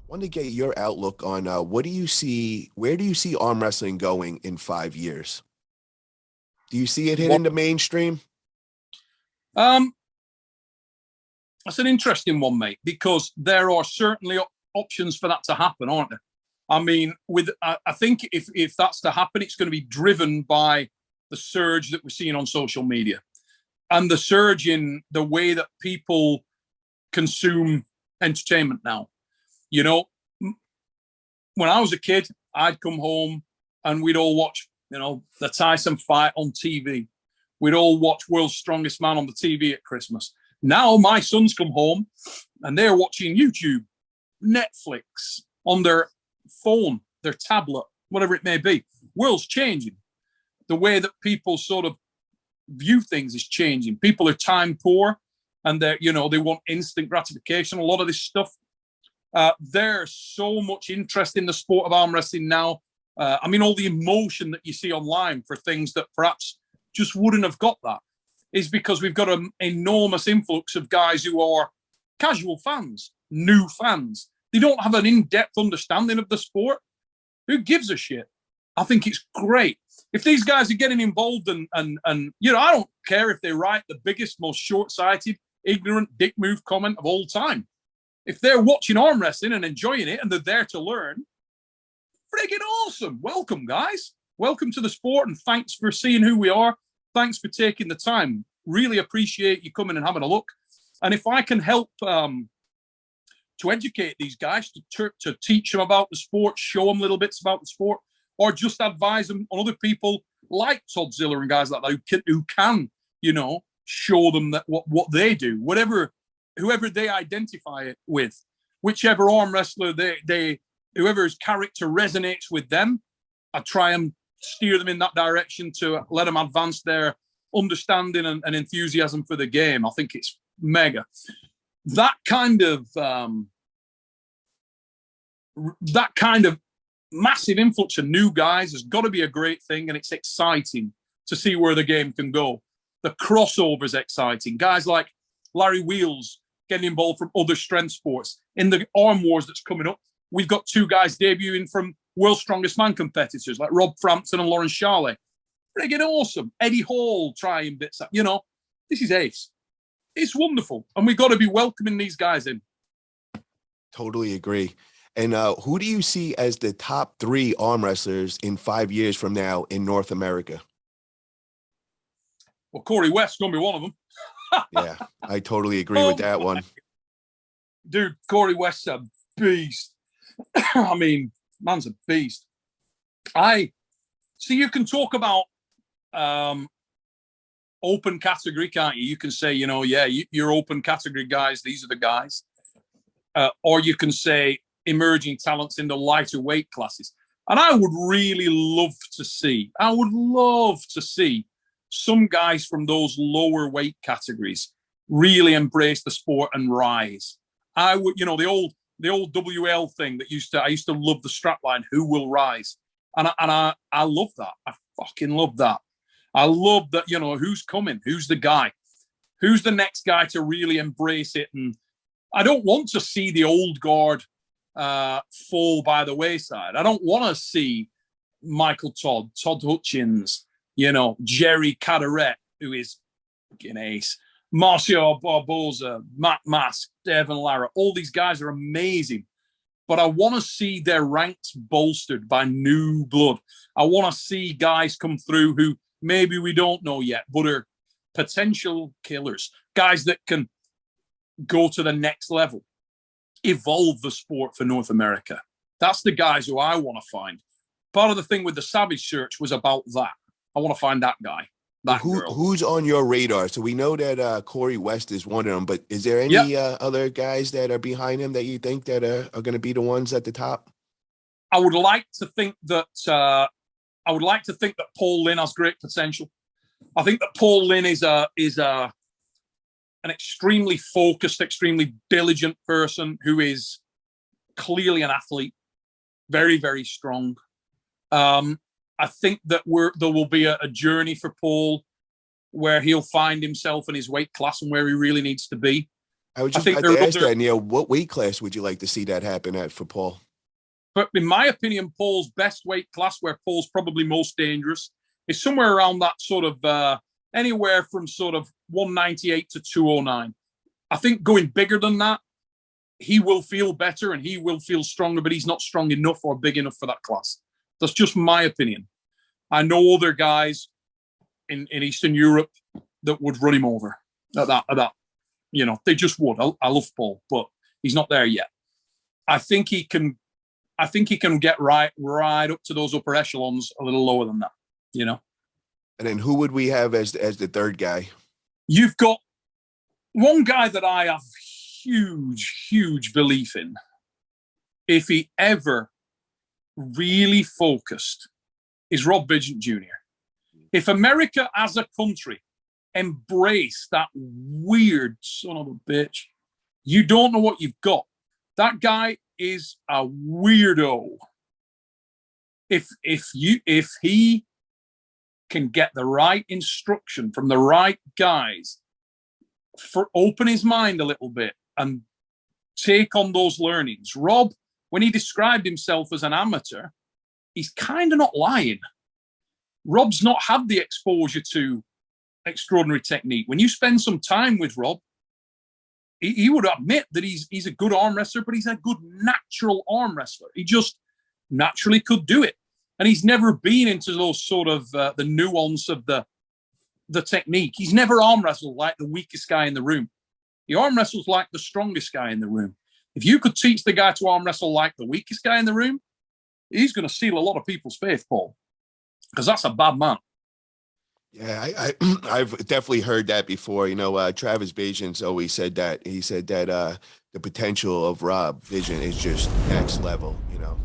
wanted to get your outlook on what do you see? Where do you see arm wrestling going in 5 years? Do you see it hitting the mainstream? That's an interesting one, mate, because there are certainly options for that to happen, aren't there? I mean, I think if that's to happen, it's going to be driven by the surge that we're seeing on social media and the surge in the way that people consume entertainment now. You know, when I was a kid, I'd come home and we'd all watch, the Tyson fight on TV. We'd all watch World's Strongest Man on the TV at Christmas. Now my sons come home and they're watching YouTube, Netflix, on their phone, their tablet, whatever it may be. World's changing. The way that people sort of view things is changing. People are time poor and they want instant gratification. A lot of this stuff. There's so much interest in the sport of arm wrestling now. I mean, all the emotion that you see online for things that perhaps just wouldn't have got that is because we've got an enormous influx of guys who are casual fans, new fans. They don't have an in-depth understanding of the sport. Who gives a shit? I think it's great. If these guys are getting involved and I don't care if they write the biggest, most short-sighted, ignorant dick move comment of all time. If they're watching arm wrestling and enjoying it and they're there to learn, friggin' awesome. Welcome, guys. Welcome to the sport and thanks for seeing who we are. Thanks for taking the time. Really appreciate you coming and having a look. And if I can help to educate these guys, to teach them about the sport, show them little bits about the sport, or just advise them on other people like Toddzilla and guys like that who can show them that what they do, whoever they identify it with, whichever arm wrestler whoever's character resonates with them, I try and steer them in that direction to let them advance their understanding and enthusiasm for the game. I think it's mega. That kind of massive influx of new guys has got to be a great thing, and it's exciting to see where the game can go. The crossover is exciting. Guys like Larry Wheels getting involved from other strength sports. In the Arm Wars that's coming up, we've got two guys debuting from World's Strongest Man competitors like Rob Frampton and Lawrence Charley. Friggin' awesome. Eddie Hall trying bits up. This is ace. It's wonderful. And we've got to be welcoming these guys in. Totally agree. And who do you see as the top 3 arm wrestlers in 5 years from now in North America? Well, Corey West's going to be one of them. Yeah, I totally agree with that one. Dude, Corey West's a beast. I mean, man's a beast. You can talk about open category, can't you? You can say, you're open category guys. These are the guys. Or you can say emerging talents in the lighter weight classes. And I would really love to see some guys from those lower weight categories really embrace the sport and rise. I would, the old WL thing that I used to love the strapline, who will rise? And I love that. I fucking love that. I love that, who's coming? Who's the guy? Who's the next guy to really embrace it? And I don't want to see the old guard fall by the wayside. I don't want to see Michael Todd Hutchins, Jerry Caderet, who is fucking ace, Marcio Barboza, Matt Mask, Devin Lara. All these guys are amazing. But I want to see their ranks bolstered by new blood. I want to see guys come through who maybe we don't know yet, but are potential killers. Guys that can go to the next level, evolve the sport for North America. That's the guys who I want to find. Part of the thing with the Savage search was about that. I want to find that guy. Who's on your radar? So we know that Corey West is one of them, but is there any other guys that are behind him that you think that are going to be the ones at the top? I would like to think that Paul Lynn has great potential. I think that Paul Lynn is an extremely focused, extremely diligent person who is clearly an athlete, very, very strong. I think that there will be a journey for Paul where he'll find himself in his weight class and where he really needs to be. I was I just think about they're to ask other, that, Neil. What weight class would you like to see that happen at for Paul? but in my opinion, Paul's best weight class, where Paul's probably most dangerous, is somewhere around that sort of anywhere from sort of 198 to 209. I think going bigger than that, he will feel better and he will feel stronger, but he's not strong enough or big enough for that class. That's just my opinion. I know other guys in Eastern Europe that would run him over at that. You know, they just would. I love Paul, but he's not there yet. I think he can get right up to those upper echelons a little lower than that, you know. And then who would we have as the third guy? You've got one guy that I have huge belief in. If he ever really focused, is Rob Vigent Jr. If America as a country embraced that weird son of a bitch, you don't know what you've got. That guy is a weirdo. If he can get the right instruction from the right guys, for open his mind a little bit and take on those learnings. Rob, when he described himself as an amateur, he's kind of not lying. Rob's not had the exposure to extraordinary technique. When you spend some time with Rob, he would admit that he's a good arm wrestler, but he's a good natural arm wrestler. He just naturally could do it. And he's never been into those sort of the nuance of the technique. He's never arm wrestled like the weakest guy in the room. He arm wrestles like the strongest guy in the room. If you could teach the guy to arm wrestle like the weakest guy in the room, he's going to steal a lot of people's faith, Paul, because that's a bad man. Yeah, I've definitely heard that before. You know, Travis Bajan's always said that. He said that the potential of Rob Vigent is just next level, you know.